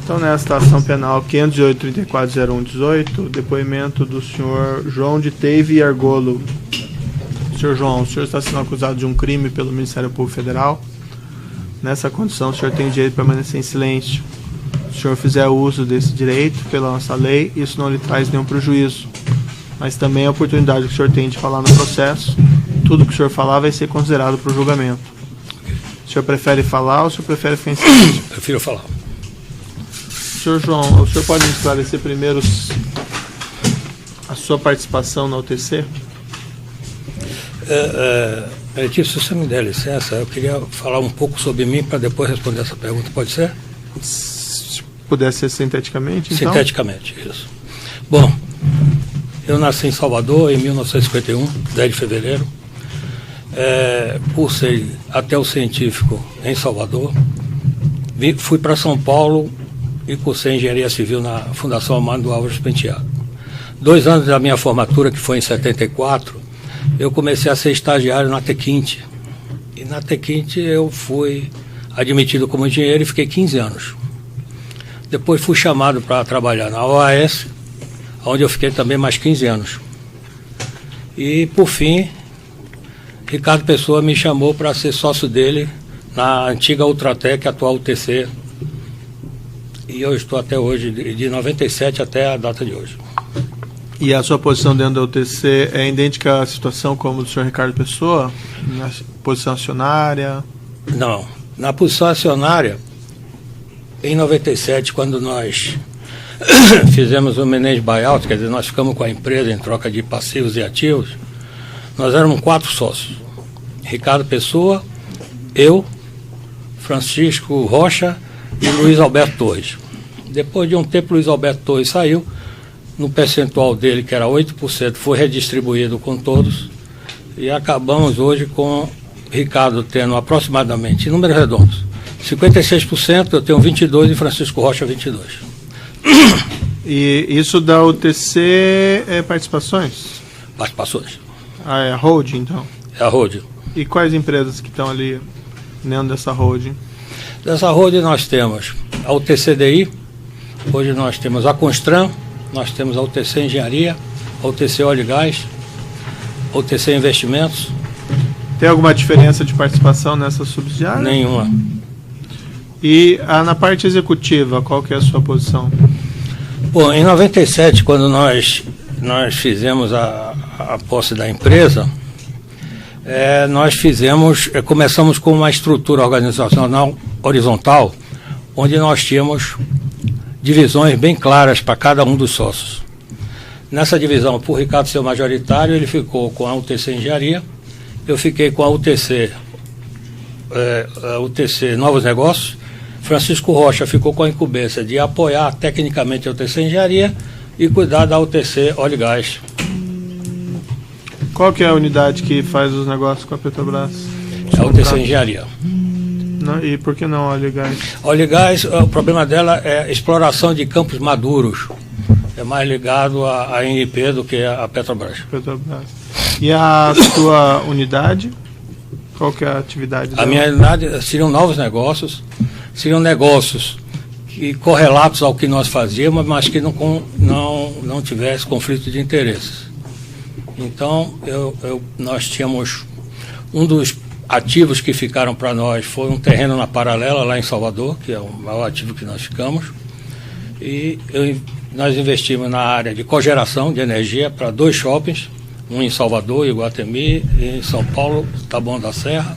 Então, nesta ação penal 508-340118, depoimento do senhor João de Teve Argolo. Senhor João, o senhor está sendo acusado de um crime pelo Ministério Público Federal. Nessa condição, o senhor tem o direito de permanecer em silêncio. Se o senhor fizer uso desse direito pela nossa lei, isso não lhe traz nenhum prejuízo. Mas também a oportunidade que o senhor tem de falar no processo, tudo que o senhor falar vai ser considerado para o julgamento. O senhor prefere falar ou o senhor prefere ficar em silêncio? Prefiro falar. Senhor João, o senhor pode me esclarecer primeiro a sua participação na UTC? Se você me der licença, eu queria falar um pouco sobre mim para depois responder essa pergunta, pode ser? Se pudesse ser sinteticamente, então? Sinteticamente, isso. Bom, eu nasci em Salvador em 1951, 10 de fevereiro. Cursei até o científico em Salvador. Fui para São Paulo e cursei Engenharia Civil na Fundação Amado Álvares Penteado. 2 anos da minha formatura, que foi em 74, eu comecei a ser estagiário na Tequinte. E na Tequinte eu fui admitido como engenheiro e fiquei 15 anos. Depois fui chamado para trabalhar na OAS, onde eu fiquei também mais 15 anos. E, por fim, Ricardo Pessoa me chamou para ser sócio dele na antiga Ultratec, atual UTC. E eu estou até hoje, de 97 até a data de hoje. E a sua posição dentro da UTC é idêntica à situação como do senhor Ricardo Pessoa? Na posição acionária? Não. Na posição acionária, em 97, quando nós fizemos o managed buyout, quer dizer, nós ficamos com a empresa em troca de passivos e ativos, nós éramos 4 sócios. Ricardo Pessoa, eu, Francisco Rocha e Luiz Alberto Torres. Depois de um tempo, Luiz Alberto Torres saiu, no percentual dele, que era 8%, foi redistribuído com todos, e acabamos hoje com Ricardo tendo aproximadamente, em números redondos, 56%, eu tenho 22% e Francisco Rocha 22%. E isso da UTC é participações? Participações. Ah, é a holding, então? É a holding. E quais empresas que estão ali dentro dessa holding? Dessa holding nós temos a UTCDI, hoje nós temos a Constran, nós temos a UTC Engenharia, a UTC Óleo e Gás, a UTC Investimentos. Tem alguma diferença de participação nessa subsidiária? Nenhuma. E na parte executiva, qual que é a sua posição? Bom, em 97, quando nós fizemos a posse da empresa, começamos com uma estrutura organizacional horizontal, onde nós tínhamos divisões bem claras para cada um dos sócios. Nessa divisão, por Ricardo ser majoritário, ele ficou com a UTC Engenharia, eu fiquei com a UTC Novos Negócios, Francisco Rocha ficou com a incumbência de apoiar tecnicamente a UTC Engenharia e cuidar da UTC Óleo e Gás. Qual que é a unidade que faz os negócios com a Petrobras? É a UTC Engenharia. Não, e por que não óleo e gás? Óleo e gás, o problema dela é exploração de campos maduros. É mais ligado à ANP do que à Petrobras. E a sua unidade? Qual que é a atividade dela? A minha unidade seriam novos negócios, seriam negócios correlatos ao que nós fazíamos, mas que não tivesse conflito de interesses. Então, nós tínhamos um dos ativos que ficaram para nós foi um terreno na Paralela, lá em Salvador, que é o maior ativo que nós ficamos, e nós investimos na área de cogeração de energia para 2 shoppings, um em Salvador, Iguatemi, e em São Paulo, Taboão da Serra.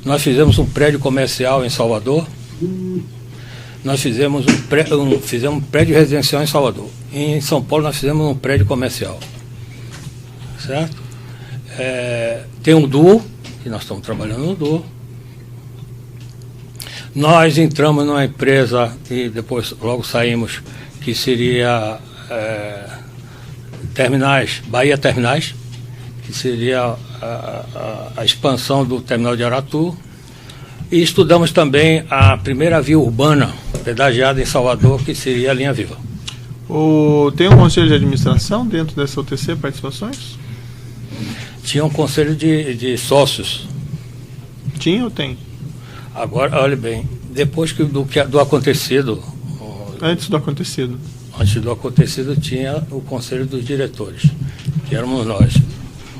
Nós fizemos um prédio comercial em Salvador, nós fizemos um prédio residencial em Salvador, e em São Paulo nós fizemos um prédio comercial, certo? Tem um duo, que nós estamos trabalhando no duo. Nós entramos numa empresa e depois logo saímos, que seria Terminais, Bahia Terminais, que seria a expansão do terminal de Aratu. E estudamos também a primeira via urbana, pedagiada em Salvador, que seria a Linha Viva. Tem um conselho de administração dentro dessa UTC, participações? Tinha um conselho de sócios. Tinha ou tem? Agora, olha bem, depois do acontecido, Antes do acontecido. Antes do acontecido tinha o Conselho dos Diretores, que éramos nós.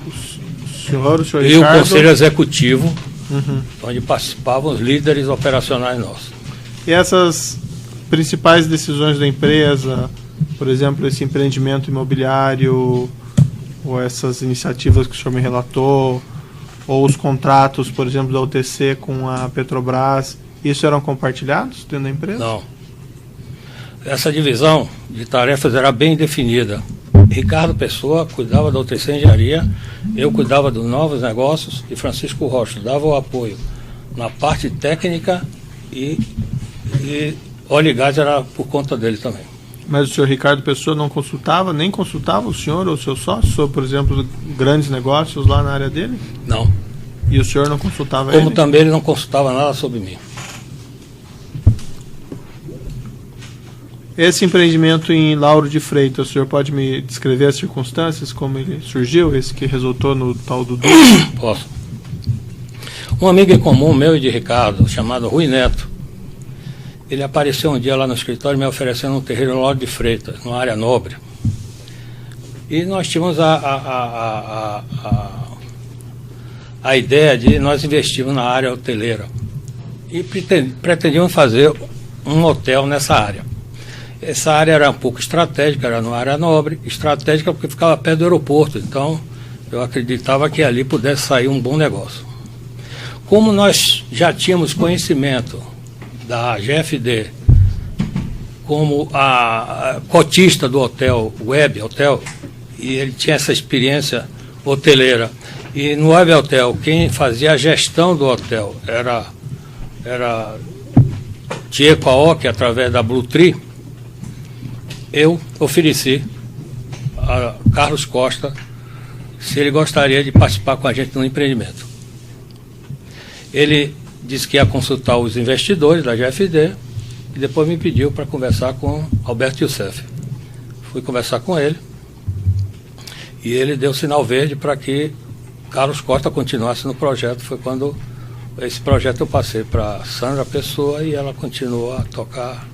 O senhor e Ricardo... o Conselho Executivo, onde participavam os líderes operacionais nossos. E essas principais decisões da empresa, por exemplo, esse empreendimento imobiliário, ou essas iniciativas que o senhor me relatou, ou os contratos, por exemplo, da UTC com a Petrobras, isso eram compartilhados dentro da empresa? Não. Essa divisão de tarefas era bem definida. Ricardo Pessoa cuidava da UTC Engenharia, eu cuidava dos novos negócios e Francisco Rocha dava o apoio na parte técnica e óleo e gás era por conta dele também. Mas o senhor Ricardo Pessoa não consultava, nem consultava o senhor ou o seu sócio sobre, por exemplo, grandes negócios lá na área dele? Não. E o senhor não consultava ele? Como ele? também ele não consultava nada sobre mim. Esse empreendimento em Lauro de Freitas, o senhor pode me descrever as circunstâncias, como ele surgiu, esse que resultou no tal do Duque? Posso. Um amigo em comum meu e de Ricardo, chamado Rui Neto, ele apareceu um dia lá no escritório me oferecendo um terreno em Lauro de Freitas, numa área nobre. E nós tínhamos a ideia de nós investirmos na área hoteleira. E pretendíamos fazer um hotel nessa área. Essa área era um pouco estratégica, era numa área nobre, estratégica porque ficava perto do aeroporto, então eu acreditava que ali pudesse sair um bom negócio. Como nós já tínhamos conhecimento da GFD como a cotista do hotel, Web Hotel, e ele tinha essa experiência hoteleira, e no Web Hotel quem fazia a gestão do hotel era Diego Aoki, através da Blue Tree. Eu ofereci a Carlos Costa se ele gostaria de participar com a gente no empreendimento. Ele disse que ia consultar os investidores da GFD e depois me pediu para conversar com Alberto Youssef. Fui conversar com ele e ele deu sinal verde para que Carlos Costa continuasse no projeto. Foi quando esse projeto eu passei para Sandra Pessoa e ela continuou a tocar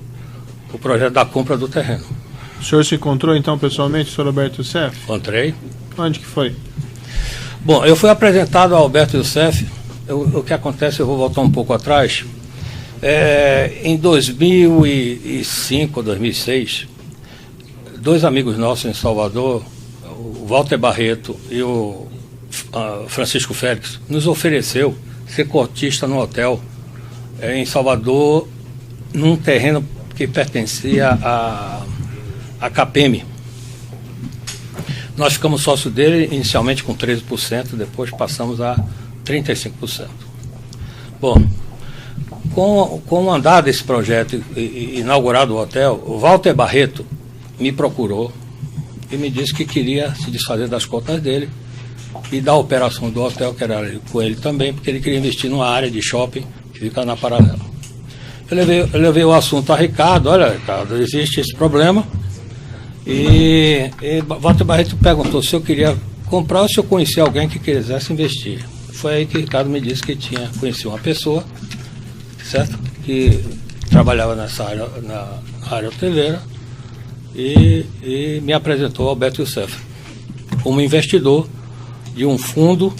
o projeto da compra do terreno. O senhor se encontrou então pessoalmente, senhor Alberto Youssef? Encontrei. Onde que foi? Bom, eu fui apresentado ao Alberto Youssef. O que acontece, eu vou voltar um pouco atrás. Em 2005, 2006, dois amigos nossos em Salvador, o Walter Barreto e o Francisco Félix, nos ofereceu ser cotista no hotel em Salvador, num terreno que pertencia à CAPEM. Nós ficamos sócios dele inicialmente com 13%, depois passamos a 35%. Bom, com o andar desse projeto e inaugurado o hotel, o Walter Barreto me procurou e me disse que queria se desfazer das cotas dele e da operação do hotel, que era com ele também, porque ele queria investir numa área de shopping que fica na Paralela. Eu levei o assunto a Ricardo. Olha, Ricardo, existe esse problema. E Walter Barreto perguntou se eu queria comprar ou se eu conhecia alguém que quisesse investir. Foi aí que Ricardo me disse que tinha conhecido uma pessoa, certo? Que trabalhava nessa área, na área hoteleira, e me apresentou ao Alberto Youssef como investidor de um fundo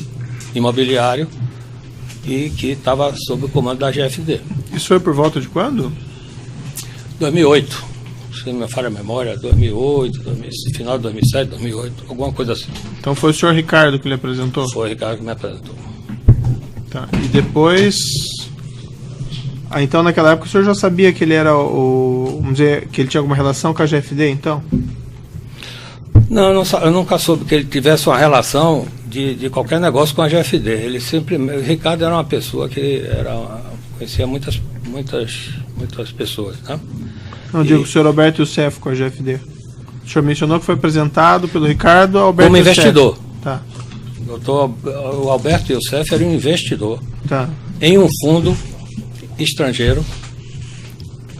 imobiliário e que estava sob o comando da GFD. Isso foi por volta de quando? 2008, se não me falha a memória, 2008, final de 2007, 2008, alguma coisa assim. Então foi o senhor Ricardo que lhe apresentou? Foi o Ricardo que me apresentou. Tá. E depois... então naquela época o senhor já sabia que ele era vamos dizer, que ele tinha alguma relação com a GFD, então? Não, eu nunca soube que ele tivesse uma relação de qualquer negócio com a GFD. Ele sempre... O Ricardo era uma pessoa que conhecia muitas pessoas, né? Não, digo o senhor Alberto Youssef com a GFD. O senhor mencionou que foi apresentado pelo Ricardo ao Alberto como Youssef. Investidor. Tá. O Alberto Youssef era um investidor, tá, em um fundo estrangeiro,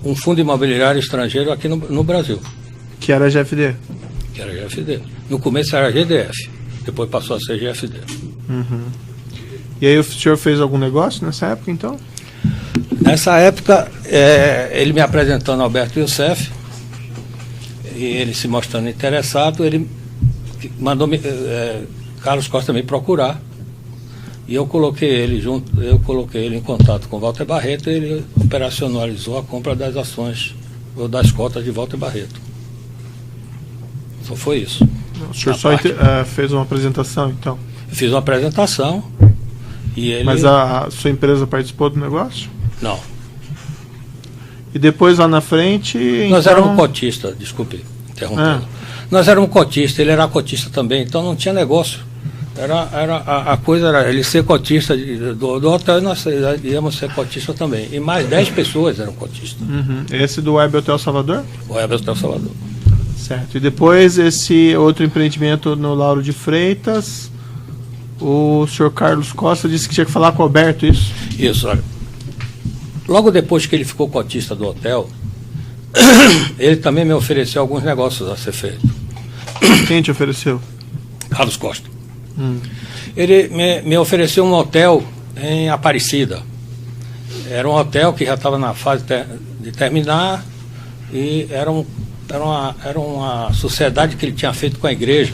um fundo imobiliário estrangeiro aqui no Brasil. Que era a GFD? Que era a GFD. No começo era a GDF, depois passou a ser GFD. Uhum. E aí o senhor fez algum negócio nessa época, então? Nessa época, ele me apresentando ao Alberto Youssef, E ele se mostrando interessado, ele mandou Carlos Costa me procurar. E eu coloquei ele em contato com Walter Barreto e ele operacionalizou a compra das ações ou das cotas de Walter Barreto. Só foi isso. O senhor só fez uma apresentação, então? Eu fiz uma apresentação e ele... Mas a sua empresa participou do negócio? Não. E depois lá na frente... Nós éramos cotistas, desculpe, interrompendo. Nós éramos cotistas, ele era cotista também, então não tinha negócio. A coisa era ele ser cotista do hotel e nós íamos ser cotistas também. E mais 10 pessoas eram cotistas. Uhum. Esse do Web Hotel Salvador? O Web Hotel Salvador. Certo. E depois esse outro empreendimento no Lauro de Freitas, o senhor Carlos Costa disse que tinha que falar com o Alberto, isso? Isso, olha. Logo depois que ele ficou cotista do hotel, ele também me ofereceu alguns negócios a ser feito. Quem te ofereceu? Carlos Costa. Ele me ofereceu um hotel em Aparecida. Era um hotel que já estava na fase de terminar e era uma sociedade que ele tinha feito com a igreja.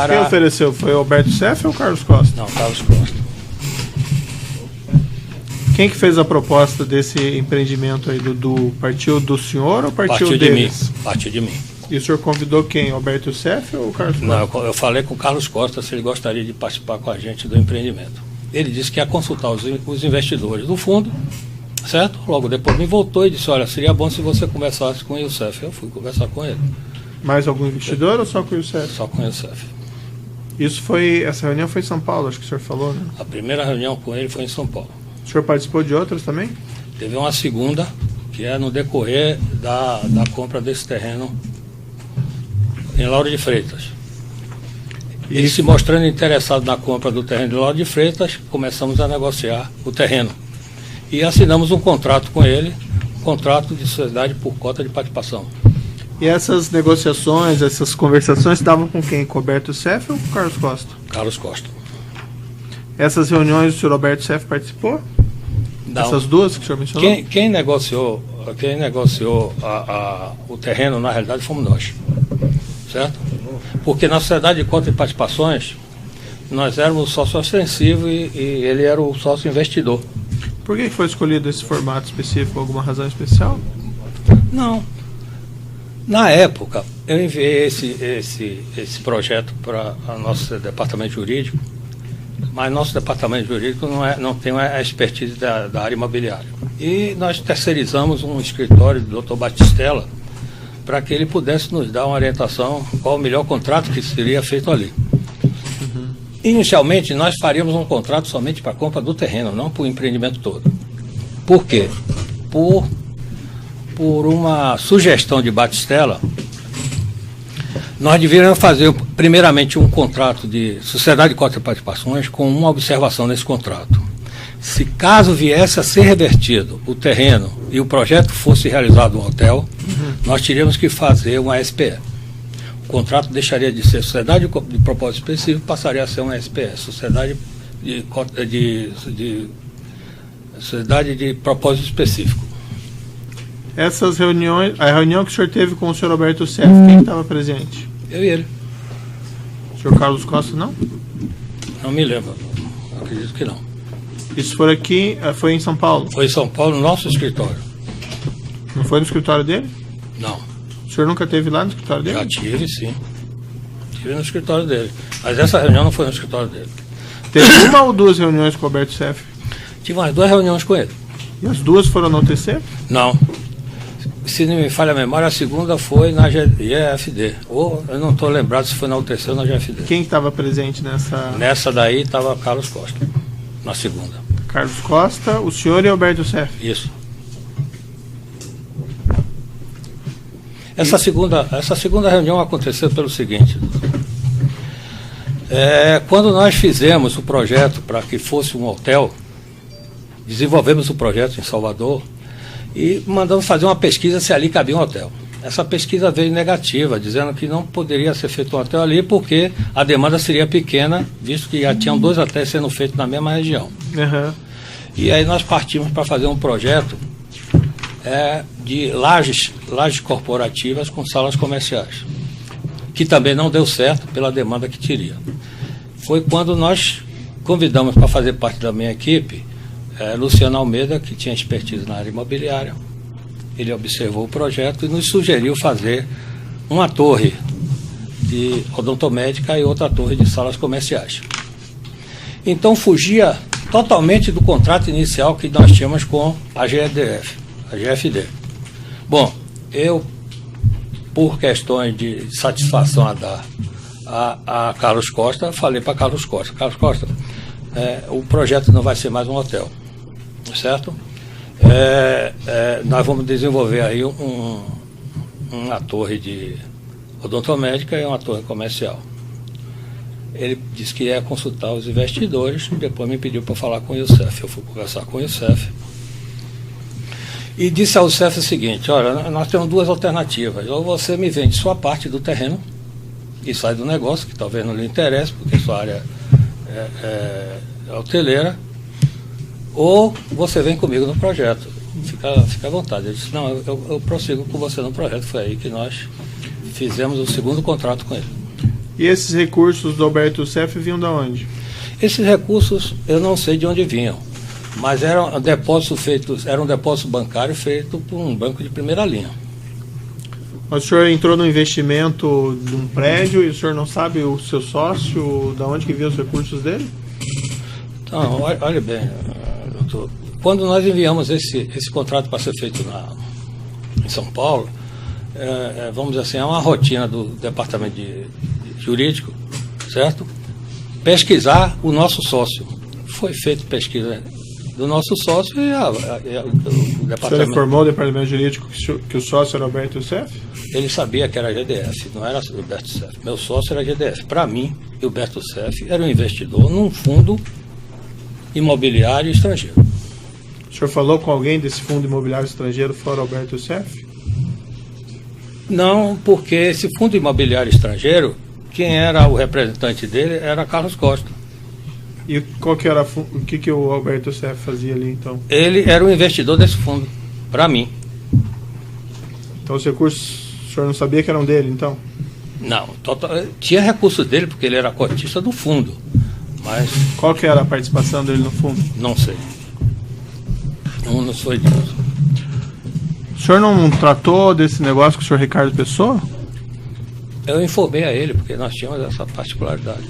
Quem ofereceu? Foi o Alberto Seff ou o Carlos Costa? Não, Carlos Costa. Quem que fez a proposta desse empreendimento aí? Partiu do senhor ou partiu deles? Partiu de mim. E o senhor convidou quem? Alberto Seff ou o Carlos Costa? Não, eu falei com o Carlos Costa se ele gostaria de participar com a gente do empreendimento. Ele disse que ia consultar os investidores do fundo, certo? Logo depois me voltou e disse, olha, seria bom se você conversasse com o Youssef. Eu fui conversar com ele. Mais algum investidor ou só com o Youssef? Só com o Youssef. Essa reunião foi em São Paulo, acho que o senhor falou, né? A primeira reunião com ele foi em São Paulo. O senhor participou de outras também? Teve uma segunda, que é no decorrer da compra desse terreno em Lauro de Freitas. Ele se mostrando interessado na compra do terreno de Lauro de Freitas, começamos a negociar o terreno. E assinamos um contrato com ele, um contrato de sociedade por cota de participação. E essas negociações, essas conversações estavam com quem? Com o Alberto Seff ou com o Carlos Costa? Carlos Costa. Essas reuniões o senhor Alberto Seff participou? Não. Essas duas que o senhor mencionou? Quem negociou o terreno, na realidade, fomos nós. Certo? Porque na sociedade de cota de participações, nós éramos sócio ostensivo e ele era o sócio investidor. Por que foi escolhido esse formato específico? Alguma razão especial? Não. Na época, eu enviei esse projeto para o nosso departamento jurídico, mas nosso departamento jurídico não tem a expertise da área imobiliária. E nós terceirizamos um escritório do Dr. Batistella para que ele pudesse nos dar uma orientação qual o melhor contrato que seria feito ali. Uhum. Inicialmente, nós faríamos um contrato somente para a compra do terreno, não para o empreendimento todo. Por quê? Por uma sugestão de Batistella, nós deveríamos fazer primeiramente um contrato de sociedade de cota de participações com uma observação nesse contrato. Se caso viesse a ser revertido o terreno e o projeto fosse realizado no hotel, nós teríamos que fazer uma SPE. O contrato deixaria de ser sociedade de propósito específico, passaria a ser uma SPE, sociedade de propósito específico. Essas reuniões, a reunião que o senhor teve com o senhor Alberto Seff, quem estava presente? Eu e ele. O senhor Carlos Costa, não? Não me lembro, acredito que não. Isso foi em São Paulo? Foi em São Paulo, no nosso escritório. Não foi no escritório dele? Não. O senhor nunca esteve lá no escritório dele? Já tive, sim. Tive no escritório dele. Mas essa reunião não foi no escritório dele. Teve uma ou duas reuniões com o Alberto Seff? Tive umas 2 reuniões com ele. E as duas foram no UTC? Não. Se não me falha a memória, a segunda foi na GFD. Ou eu não estou lembrado se foi na UTC ou na GFD. Quem estava presente nessa? Nessa daí estava Carlos Costa, na segunda. Carlos Costa, o senhor e Alberto Seff? Isso. Essa segunda reunião aconteceu pelo seguinte. Quando nós fizemos o projeto para que fosse um hotel, desenvolvemos o projeto em Salvador e mandamos fazer uma pesquisa se ali cabia um hotel. Essa pesquisa veio negativa, dizendo que não poderia ser feito um hotel ali porque a demanda seria pequena, visto que já tinham 2 hotéis sendo feitos na mesma região. Uhum. E aí nós partimos para fazer um projeto de lajes corporativas com salas comerciais, que também não deu certo pela demanda que teria. Foi quando nós convidamos para fazer parte da minha equipe Luciano Almeida, que tinha expertise na área imobiliária. Ele observou o projeto e nos sugeriu fazer uma torre de odontomédica e outra torre de salas comerciais. Então fugia totalmente do contrato inicial que nós tínhamos com a GFD. Bom, eu, por questões de satisfação a dar a Carlos Costa, falei para Carlos Costa, o projeto não vai ser mais um hotel, certo? Nós vamos desenvolver aí uma torre de odontomédica e uma torre comercial. Ele disse que ia consultar os investidores e depois me pediu para falar com o Youssef. Eu fui conversar com o Youssef e disse ao Youssef o seguinte: olha, nós temos duas alternativas. Ou você me vende sua parte do terreno e sai do negócio, que talvez não lhe interesse, porque sua área é hoteleira, ou você vem comigo no projeto. Fica à vontade. Ele disse: não, eu prossigo com você no projeto. Foi aí que nós fizemos o segundo contrato com ele. E esses recursos do Alberto Youssef vinham de onde? Esses recursos eu não sei de onde vinham, mas eram depósitos bancários feitos por um banco de primeira linha. O senhor entrou no investimento de um prédio e o senhor não sabe o seu sócio, de onde que vinham os recursos dele? Então, olha bem, doutor, quando nós enviamos esse contrato para ser feito em São Paulo, vamos dizer assim, é uma rotina do departamento jurídico, certo? Pesquisar o nosso sócio. Foi feita pesquisa do nosso sócio e o departamento... O senhor informou o departamento jurídico que o sócio era Alberto Youssef? Ele sabia que era GDF, não era o Alberto Youssef. Meu sócio era GDF. Para mim, o Alberto Youssef era um investidor num fundo imobiliário estrangeiro. O senhor falou com alguém desse fundo imobiliário estrangeiro fora Alberto Youssef? Não, porque esse fundo imobiliário estrangeiro, quem era o representante dele era Carlos Costa. E qual que era o que o Alberto Youssef fazia ali, então? Ele era o investidor desse fundo, para mim. Então os recursos, o senhor não sabia que eram dele, então? Não, tinha recursos dele porque ele era cotista do fundo, mas... Qual que era a participação dele no fundo? Não sei. Não foi disso. O senhor não tratou desse negócio com o senhor Ricardo Pessoa? Eu informei a ele, porque nós tínhamos essa particularidade.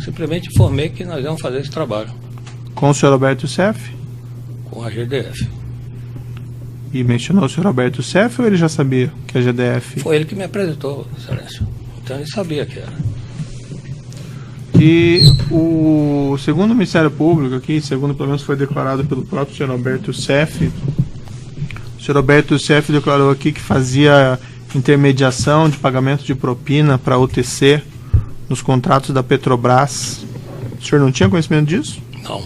Simplesmente informei que nós íamos fazer esse trabalho. Com o senhor Alberto Youssef? Com a GDF. E mencionou o senhor Alberto Youssef ou ele já sabia que a GDF... Foi ele que me apresentou, excelência. Então ele sabia que era. E segundo o Ministério Público aqui, segundo pelo menos foi declarado pelo próprio senhor Alberto Youssef, o senhor Alberto Youssef declarou aqui que fazia intermediação de pagamento de propina para a UTC nos contratos da Petrobras. O senhor não tinha conhecimento disso? Não.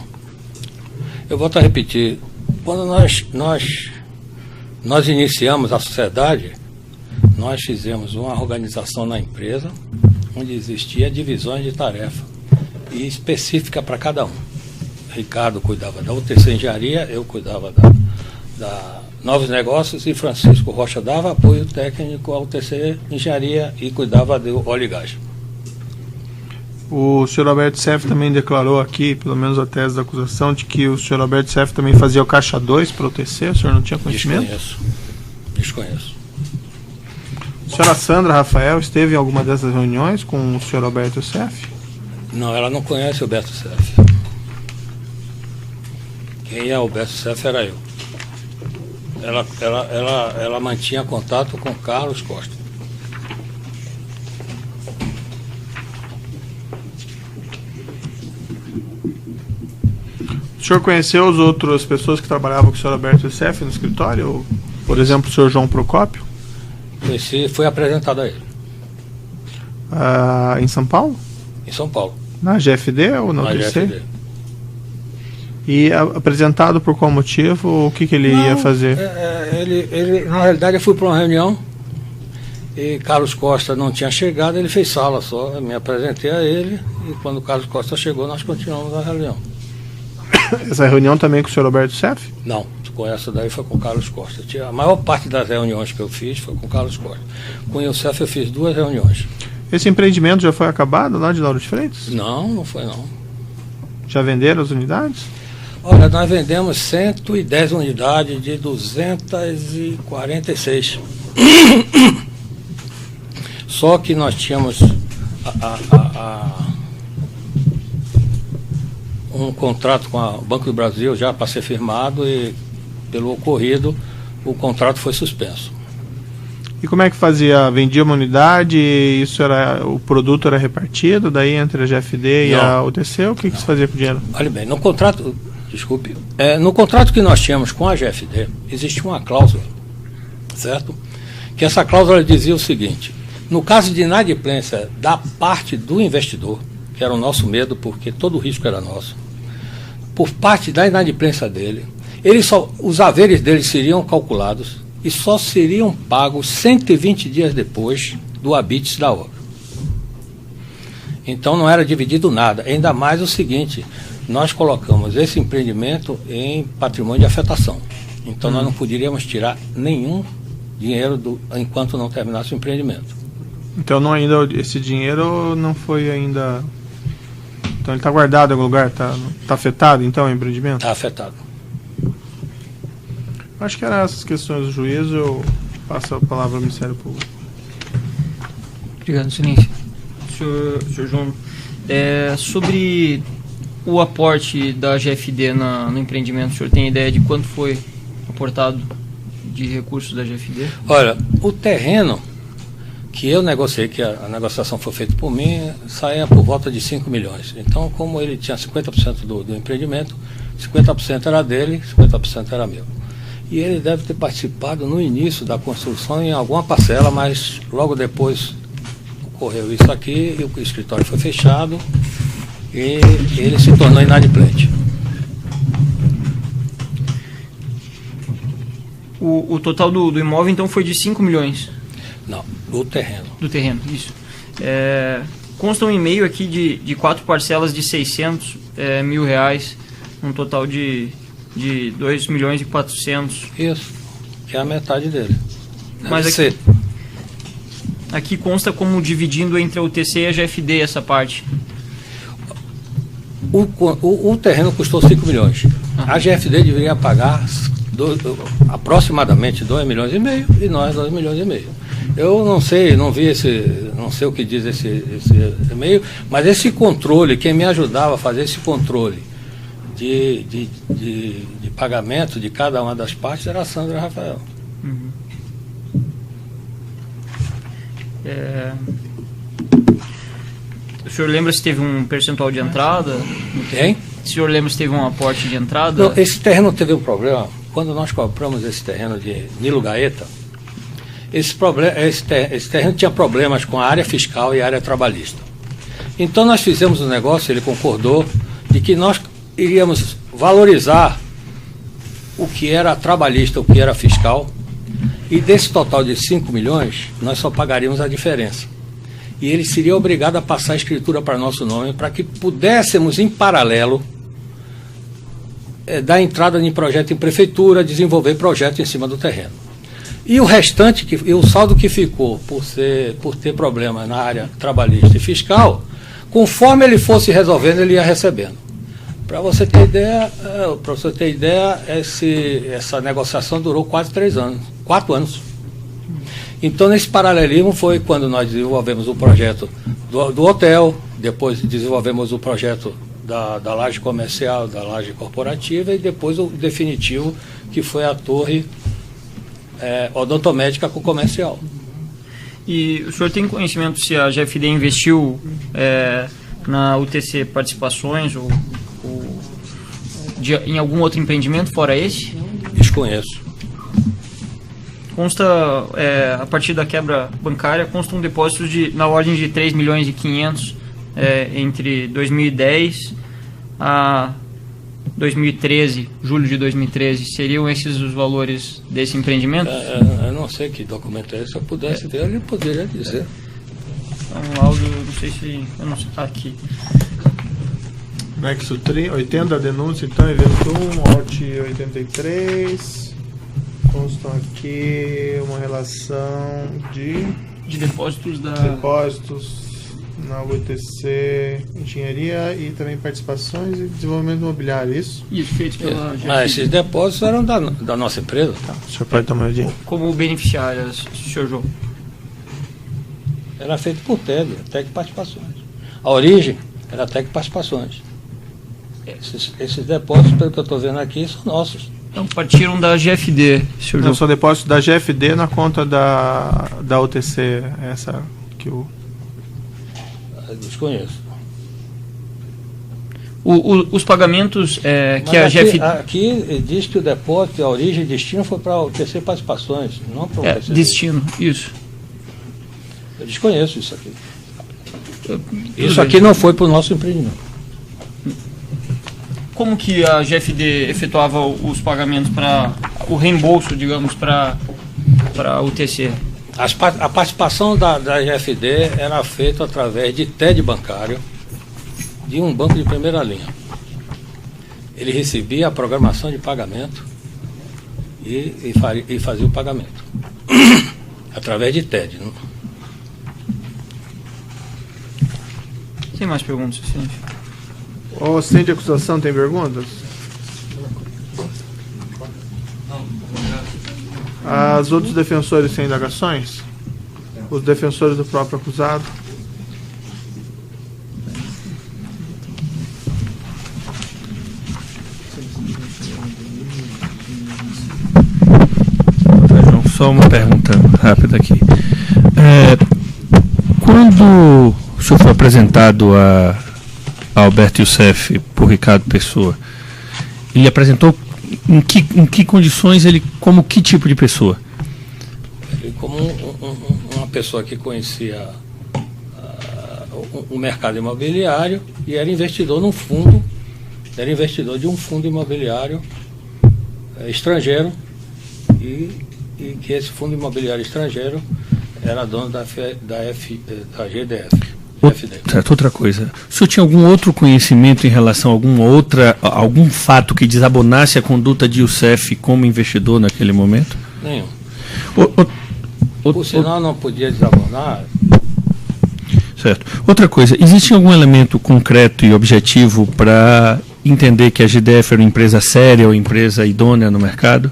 Eu volto a repetir. Quando nós iniciamos a sociedade, nós fizemos uma organização na empresa onde existia divisões de tarefa e específica para cada um. Ricardo cuidava da UTC Engenharia, eu cuidava da Novos Negócios e Francisco Rocha dava apoio técnico à UTC Engenharia e cuidava do óleo e gás. O senhor Alberto Youssef também declarou aqui, pelo menos a tese da acusação, de que o senhor Alberto Youssef também fazia o caixa 2 para o UTC. O senhor não tinha conhecimento? Desconheço. A senhora Sandra Rafael esteve em alguma dessas reuniões com o senhor Alberto Youssef? Não, ela não conhece o Alberto Youssef. Quem é o Alberto Youssef era eu. Ela mantinha contato com Carlos Costa. O senhor conheceu as outras pessoas que trabalhavam com o senhor Alberto Youssef no escritório? Ou, por exemplo, o senhor João Procópio? Foi apresentado a ele. Em São Paulo? Em São Paulo. Na GFD ou na UTC? GFD. E apresentado por qual motivo? O que ele ia fazer? Ele, na realidade, eu fui para uma reunião e Carlos Costa não tinha chegado, ele fez sala só. Eu me apresentei a ele e quando o Carlos Costa chegou, nós continuamos a reunião. Essa reunião também com o senhor Alberto Youssef? Não, com essa daí foi com o Carlos Costa. A maior parte das reuniões que eu fiz foi com o Carlos Costa. Com o Youssef eu fiz 2 reuniões. Esse empreendimento já foi acabado lá de Lauro de Freitas? Não foi não. Já venderam as unidades? Olha, nós vendemos 110 unidades de 246. Só que nós tínhamos um contrato com o Banco do Brasil já para ser firmado e, pelo ocorrido, o contrato foi suspenso. E como é que fazia? Vendia uma unidade, o produto era repartido, daí entre a GFD e a UTC? O que se fazia com o dinheiro? Olha bem, no contrato que nós tínhamos com a GFD, existia uma cláusula, certo? Que essa cláusula dizia o seguinte: no caso de inadimplência da parte do investidor, que era o nosso medo, porque todo o risco era nosso, por parte da inadimplência dele, os haveres dele seriam calculados e só seriam pagos 120 dias depois do habites da obra. Então não era dividido nada. Ainda mais o seguinte: nós colocamos esse empreendimento em patrimônio de afetação. Então nós não poderíamos tirar nenhum dinheiro enquanto não terminasse o empreendimento. Então esse dinheiro não foi ainda... Então ele está guardado em algum lugar? Está afetado então o empreendimento? Está afetado. Acho que eram essas questões do juízo. Eu passo a palavra ao Ministério Público. Obrigado, Excelência. Senhor João, sobre o aporte da GFD no empreendimento, o senhor tem ideia de quanto foi aportado de recursos da GFD? Olha, o terreno que eu negociei, que a negociação foi feita por mim, saía por volta de 5 milhões. Então, como ele tinha 50% do empreendimento, 50% era dele, 50% era meu. E ele deve ter participado no início da construção em alguma parcela, mas logo depois ocorreu isso aqui, e o escritório foi fechado e ele se tornou inadimplente. O total do imóvel, então, foi de 5 milhões? Não, do terreno. Do terreno, isso. Consta um e-mail aqui de 4 parcelas de 600 mil reais, um total de 2 milhões e 400. Isso, que é a metade dele. Mas aqui consta como dividindo entre a UTC e a GFD essa parte. O terreno custou 5 milhões. A GFD deveria pagar aproximadamente 2 milhões e meio e nós 2 milhões e meio. Eu não sei, não sei o que diz esse e-mail, mas esse controle, quem me ajudava a fazer esse controle de pagamento de cada uma das partes era a Sandra Rafael. Uhum. O senhor lembra se teve um percentual de entrada? Quem? O senhor lembra se teve um aporte de entrada? Não, esse terreno teve um problema. Quando nós compramos esse terreno de Nilo Gaeta, esse terreno tinha problemas com a área fiscal e a área trabalhista. Então nós fizemos um negócio, ele concordou, de que nós iríamos valorizar o que era trabalhista, o que era fiscal, e desse total de 5 milhões, nós só pagaríamos a diferença. E ele seria obrigado a passar a escritura para nosso nome, para que pudéssemos, em paralelo, dar entrada em projeto em prefeitura, desenvolver projeto em cima do terreno. E o restante, o saldo que ficou por ter problema na área trabalhista e fiscal, conforme ele fosse resolvendo, ele ia recebendo. Para você ter ideia, essa negociação durou quase 4 anos. Então, nesse paralelismo foi quando nós desenvolvemos o projeto do hotel, depois desenvolvemos o projeto da laje comercial, da laje corporativa, e depois o definitivo, que foi a torre odontomédica com comercial. E o senhor tem conhecimento se a GFD investiu na UTC Participações ou em algum outro empreendimento fora esse? Desconheço. Consta, a partir da quebra bancária, consta um depósito na ordem de 3 milhões e 500 entre 2010 a 2013, julho de 2013. Seriam esses os valores desse empreendimento? Eu não sei que documento é esse. Se eu pudesse ver, ele poderia dizer. Um áudio, não sei se... Eu não sei, aqui. Anexo 80 da denúncia, então, evento 1, alt 83. Constam aqui uma relação de depósitos na UTC Engenharia e também participações e desenvolvimento imobiliário, isso? Isso, feito pela GFD. Esses depósitos eram da nossa empresa. Tá, o senhor pode tomar dinheiro. Como beneficiárias, senhor João? Era feito por TED Participações. A origem era TED Participações. Esses depósitos, pelo que eu estou vendo aqui, são nossos. Então, partiram da GFD, senhor João? Não, são depósitos da GFD na conta da UTC, essa que o... Eu desconheço. Os pagamentos que a aqui, GFD... Aqui diz que o depósito, a origem e destino foi para a UTC Participações, não para o UTC. Destino, isso. Eu desconheço isso aqui. Isso aqui não foi para o nosso empreendimento. Como que a GFD efetuava os pagamentos para o reembolso, digamos, para a UTC? A participação da GFD era feita através de TED bancário de um banco de primeira linha. Ele recebia a programação de pagamento e fazia o pagamento através de TED. Não? Tem mais perguntas, senhor? O assistente de acusação tem perguntas? Os outros defensores têm indagações? Os defensores do próprio acusado? Só uma pergunta rápida aqui. Quando o senhor foi apresentado a Alberto Youssef por Ricardo Pessoa, ele apresentou em que condições, ele como que tipo de pessoa? Ele como uma pessoa que conhecia o mercado imobiliário e era investidor num fundo, era investidor de um fundo imobiliário estrangeiro e que esse fundo imobiliário estrangeiro era dono da GDF. Outra coisa, o senhor tinha algum outro conhecimento em relação a algum fato que desabonasse a conduta de Youssef como investidor naquele momento? Nenhum. Por sinal, não podia desabonar. Certo. Outra coisa, existe algum elemento concreto e objetivo para entender que a GDF era uma empresa séria ou empresa idônea no mercado?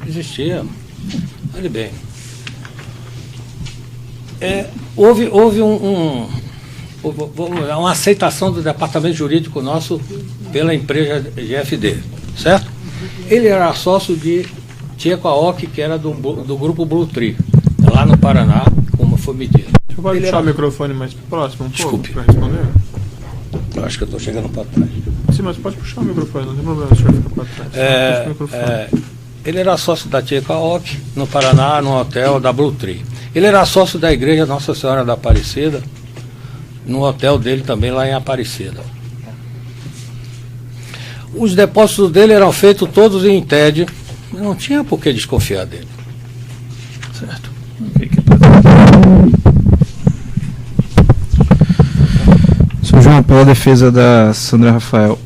Existia. Olha bem. Houve uma aceitação do departamento jurídico nosso pela empresa GFD, certo? Ele era sócio de Tcheco Aoki, que era do grupo Blue Tree, lá no Paraná, como foi medido. Você pode deixar o microfone mais próximo um Desculpe. pouco para responder? Eu acho que eu estou chegando para trás. Sim, mas pode puxar o microfone, não tem problema, o senhor fica para trás. Puxa o microfone. Ele era sócio da Tcheco Aoki, no Paraná, no hotel da Blue Tree. Ele era sócio da igreja Nossa Senhora da Aparecida, no hotel dele também lá em Aparecida. Os depósitos dele eram feitos todos em TED, não tinha por que desconfiar dele. Certo. Sr. João, pela defesa da Sandra Rafael,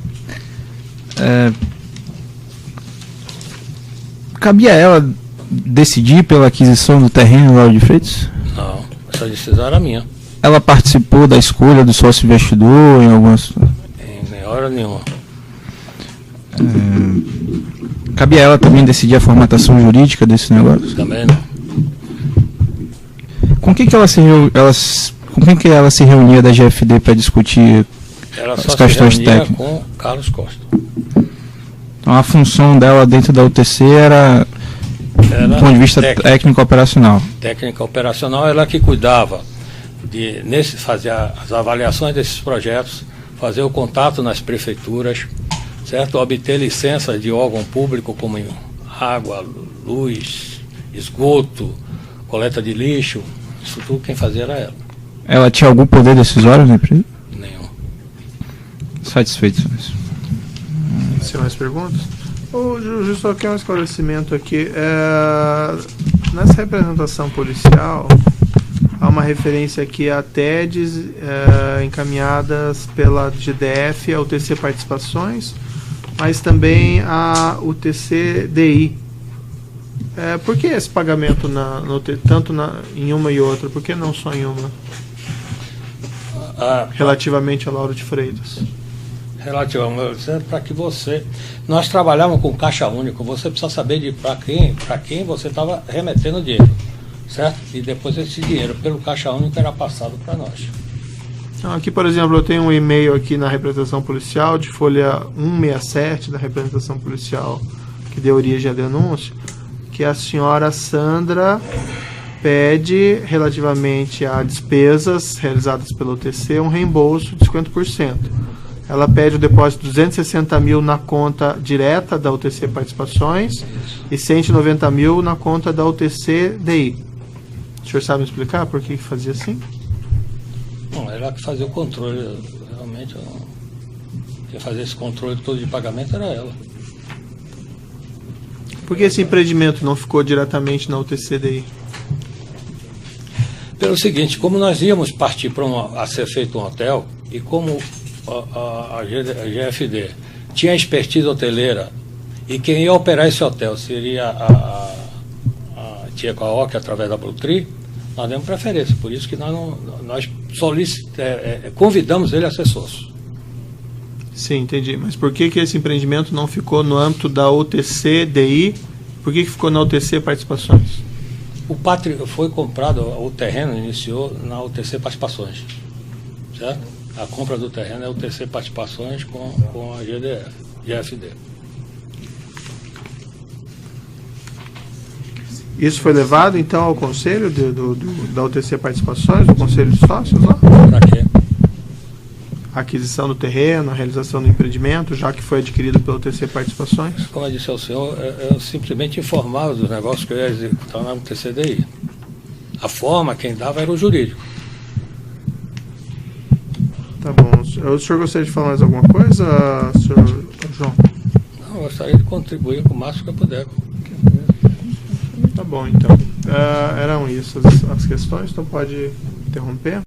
cabia a ela decidir pela aquisição do terreno lá de Freitas? Não, essa decisão era minha. Ela participou da escolha do sócio investidor em algumas... Em hora nenhuma. Cabia a ela também decidir a formatação jurídica desse negócio? Também não. Com quem que ela se reunia da GFD para discutir Ela as só questões se reunia técnicas? com Carlos Costa. Então a função dela dentro da UTC era do ponto de vista técnico operacional. Técnica operacional, ela que cuidava de fazer as avaliações desses projetos, fazer o contato nas prefeituras, certo? Obter licenças de órgão público como água, luz, esgoto, coleta de lixo, isso tudo quem fazia era ela. Ela tinha algum poder decisório na empresa? Nenhum. Satisfeito com isso. Tem mais perguntas? O juiz só quer um esclarecimento aqui. Nessa representação policial, há uma referência aqui a TEDs encaminhadas pela GDF, a UTC Participações, mas também a UTC DI. Por que esse pagamento tanto em uma e outra? Por que não só em uma? Relativamente a Lauro de Freitas. Relativamente, para que nós trabalhamos com caixa único, você precisa saber para quem você estava remetendo o dinheiro, certo? E depois esse dinheiro pelo caixa único era passado para nós. Então, aqui, por exemplo, eu tenho um e-mail aqui na representação policial, de folha 167 da representação policial, que deu origem à denúncia, que a senhora Sandra pede, relativamente a despesas realizadas pela UTC, um reembolso de 50%. Ela pede o depósito de 260 mil na conta direta da UTC Participações e 190 mil na conta da UTC DI. O senhor sabe me explicar por que fazia assim? Não, ela que fazia o controle. Realmente, quem fazia esse controle todo de pagamento era ela. Por que esse empreendimento não ficou diretamente na UTC DI? Pelo seguinte, como nós íamos partir a ser feito um hotel, e como a GFD tinha expertise hoteleira, e quem ia operar esse hotel seria a Tia Coaoc, através da Blutri, nós demos preferência. Por isso que nós convidamos ele a ser sócio. Sim, entendi. Mas por que esse empreendimento não ficou no âmbito da UTC DI? Por que ficou na UTC Participações? Foi comprado, o terreno iniciou na UTC Participações, certo? A compra do terreno é UTC Participações com a GFD. Isso foi levado, então, ao conselho da UTC Participações, do conselho de sócios lá? Para quê? A aquisição do terreno, a realização do empreendimento, já que foi adquirido pela UTC Participações? Como eu disse ao senhor, eu simplesmente informava dos negócios que eu ia executar na UTCDI. A forma, quem dava era o jurídico. Tá bom. O senhor gostaria de falar mais alguma coisa, senhor João? Não, eu gostaria de contribuir com o máximo que eu puder. Tá bom, então. Eram isso as questões, então pode interromper.